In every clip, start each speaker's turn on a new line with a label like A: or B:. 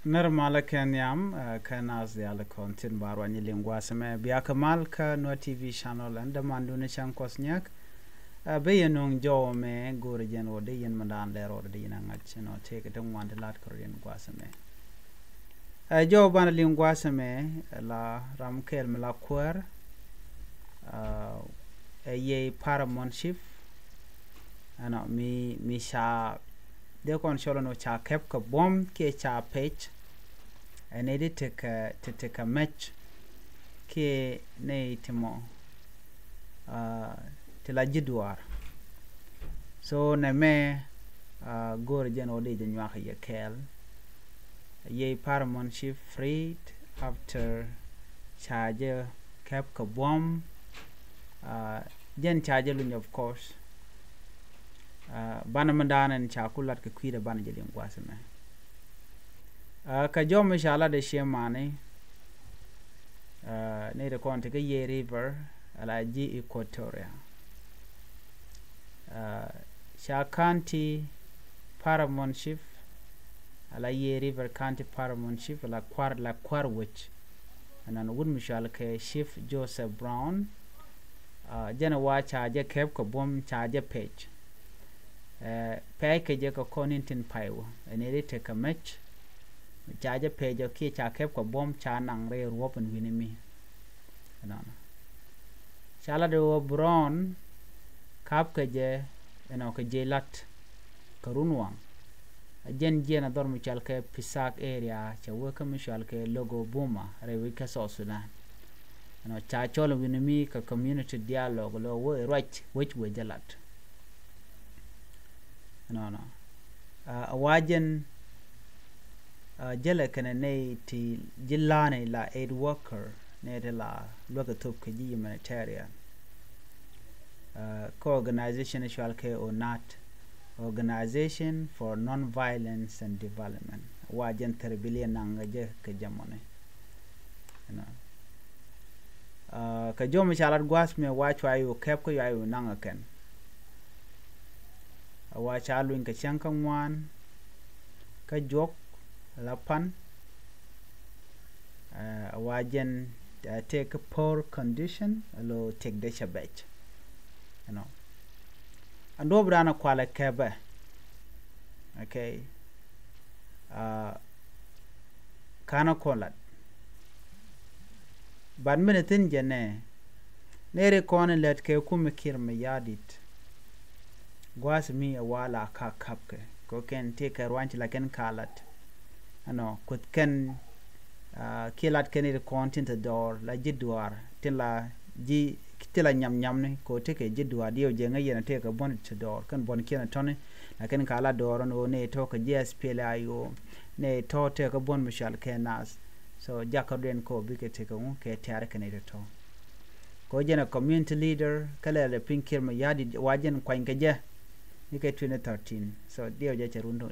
A: Normala Kenyam, Kanas the other content barwani linguasame, Biakamal ka Nuer TV channel and the Manduna Chankosnyak, Bayanung Jo me, Gurijan or the Yen Madan there or the Yanangach, take it on one the Lat Korean Guasame. Jo Banalinguasame, La Ramkel Melaquer, a ye paramount chief, and me sha. They can show no cha kept a bomb ke cha page and it take a match ke ne timo tila jidwar so na me go region ode de nyaka ye kel ye paramount chief freed after charge kept a bomb gen charge lun of course bana mandana and chakulat ke kwira bana jelim kwaseme ka jom inshallah de shemane ne de konte ke ye river ala ji equatoria sha county paramount chief ala ye river county paramount chief la kwar wich anan wud mishal ke chief Joseph Brown jena wa charge kep ko bom charge page package ko konintin paiwo ene take a match charge page ke cha kep ko bom cha nang re ropen winimi no chala de brown kap ke je eno ke je lat karunwang jen na dormi chal ke pisak area cha wo ka mishal ke logo buma re wi ka South Sudan no cha cholo winimi ka community dialogue lo wo right which we jalat no awajen jele kana ne ti jillane la aid worker ne de la loga top ke ji humanitarian co-organization shall ke or not organization for non-violence and development wajen terbilia nanga je ke jamone ka jomi chalat gwas me wachwa yu kep ko yu nanga ken wa chalu ka chankan wan ka jok lapan wajen take a poor condition lo take the shabach ando brana kwala kebe okay kana kolat ban minutin jene nere konen let ke kumikir me yadit gwas mi wala ka kapke ko ken take a ranch like en kalat ano kut ken kilat ken it content door la jidwar tilla ji tilla nyam ne ko take jidwar dio je ngayena take a bon to door kan bon ken tone la ken kala door no ne to ka SPLA IO ne to take a bon mishal kenas so jakaden ko bike take on ke tiare ken it to ko jena community leader kala le pinkir ma yadi wajen kwanga je Ike 2013 so dio je cherundo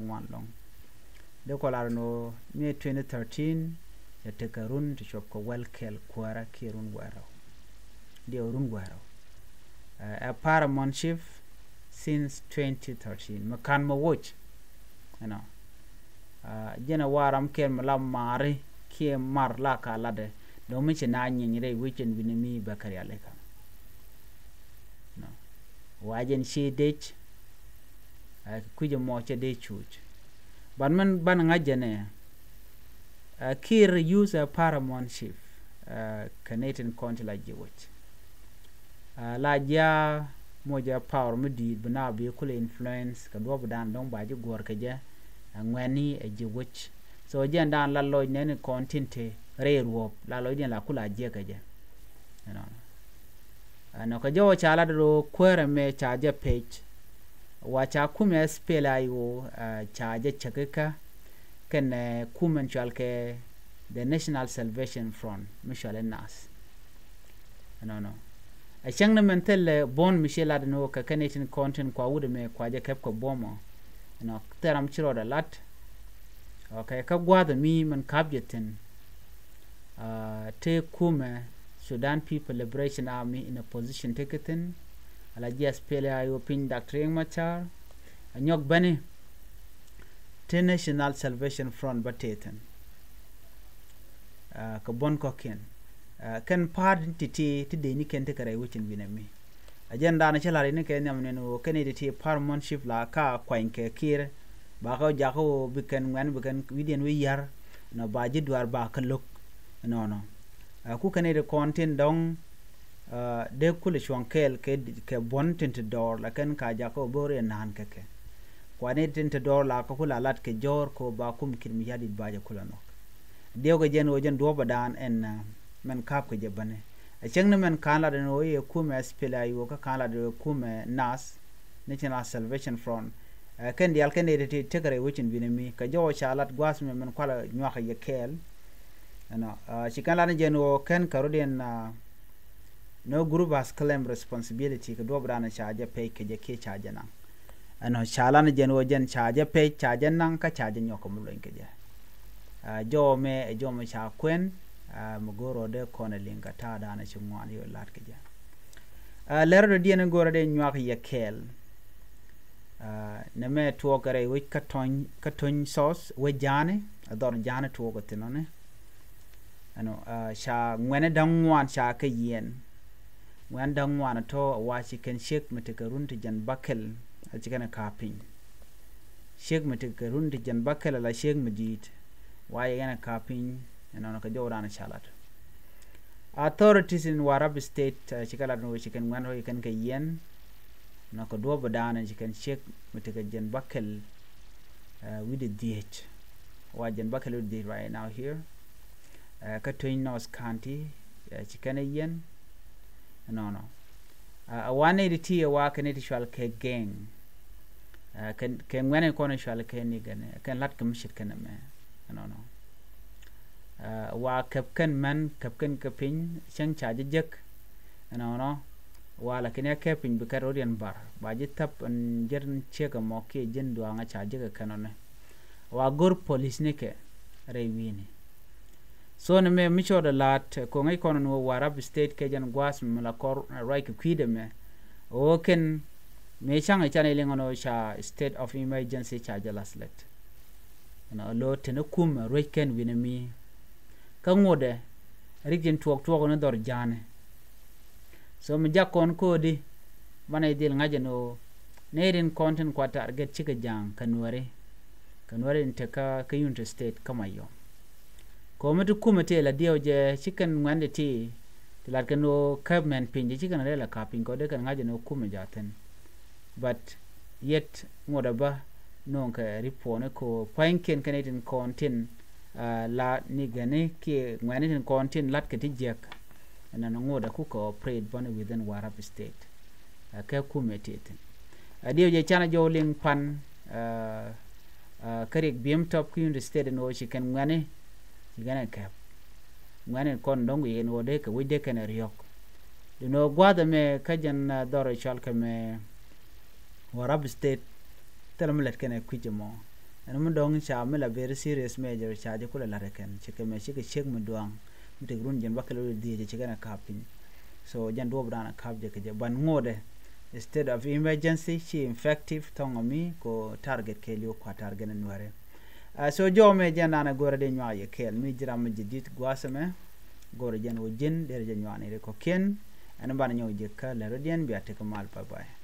A: wan long de ko larno mi 2013 ya tekarun to shop ko welkel kwara kirun waro dio run waro a paramount chief since 2013 makan mo watch jena waram ken malam mari ki mar la ka lade do mi na nyinyire weekend binimi bakari aleka wajen shi dech kuje moche de chuch ban man ban ngajene kir use a paramount chief Canadian county la jiwach la ja moja power mudi bana bi kule influence ka do dan don baji gor ka je ngwani e jiwach so jen dan la loy ne contente reerwo la loy den la kula je ka je no ka jo chala do kwere me charge page wacha kume SPLA IO charge chakeka ken kumen chalke the National Salvation Front Nuer NAS no a changna mentel bon Michel adno ka Canadian content kwa wude me kwa je kep ko bomo teram chiro da lat okay ka gwada mi man kabjetin te kume Sudan People Liberation Army in a position ticketing ala SPLA IO pin Dr. Machar anyok bane te National Salvation Front bateten ka bon ko ken pard ti de ni ken te kare wucin binami agenda na chalari ne ken yamne no ken ti parliamentship la ka kwanke kir ba ko jako biken wan biken widien wi yar no ba jidwar ba ka lok no ku ken de content dong de kul shwankel ke bon tint dor la ken ka jako bore nan ke kwani tint dor la ko kula lat ke jor ko ba kum kirmi yadi ba ja kula no dewga jen o jen do badan en men kap ke jebane a chengna men kala de no ye kuma SPLA IO ka kala de kuma NAS National Salvation Front ken dial ken de tegare wucin binami ka jo chalat gwas men kwala nywaxa ye kel no chikala ne jen o ken karodien no group has claim responsibility ka do brana charge pay ke je ke charge na ano chala ne jen o jen charge pay charge nan ka charge nyoko mulo ke je jo me cha kwen mugoro de kone linga ta dana chungwan yo lat ke ja lero de ne goro de nyak ye kel ne me to kare wi katon sauce we jane ador jane to ko tinone ano sha ngwene dangwan sha ke yen wan dangwan to wa chicken shake metakarun to jan bakel a chicken kapin shake metakarun to jan bakel la shake medit wa yana kapin no ka jawrana chalat authorities in Warab state chikala no chicken wan ho kan ka yen no ko do badana chicken shake metaga jan bakel with the dh wa jan bakel with the right now here ka twin North County chicken yen no one editi wa kan editual ke gang kan wan ko no shal ke ni gane kan lat kam shit kan me no wa kapkan man kapkan kapin chang charge jek no wala kene kapin bi karodian bar ba jitap an jern chega mo ke jen do nga charge ka kanone wa gor police ne ke rewini so ne me micho da lat ko ngai kono no Warab state ke jan gwas mala kor right kwide me o ken me chang chane lingono sha state of emergency charge laslet no lo tene kum reken winami ka ngode rigin tuok no dor jane so mi jakon kodi bana dil ngajeno nerin content kwa target chika jang kanware inte ka unit state kama yo ko metu kumete la dio je chicken ngande ti tilar kano cabman pinje chicken rela kapin ko de kan ngajeno kume jaten but yet ngoda ba non ka ripone ko painken kanetin content la nigane ke ngwanetin content lat ke tijek na ngoda ku cooperate bone within Warab state ka kumeteten adio je chana jowling pan karik bim top ku unit state no chicken ngane gana kap ngane kon dongu yen wode ka wide kan riok no gwada me kajan doro chalka me Warab state telam let kene kujemo and mo dong cha me la very serious major charge kula la reken chike me chike chek mo doang mite grun jen bakalo di je chike na kapin so jan do brana kap je ke ban ngode state of emergency chi effective tongomi ko target ke liyo kwa target nware so jo me jan na gore de nywa ye kel mi jira me jidit gwasame gore jan o jin der jan nywa ne ko ken an ban nyaw je ka la rodien bi ate ko mal bye bye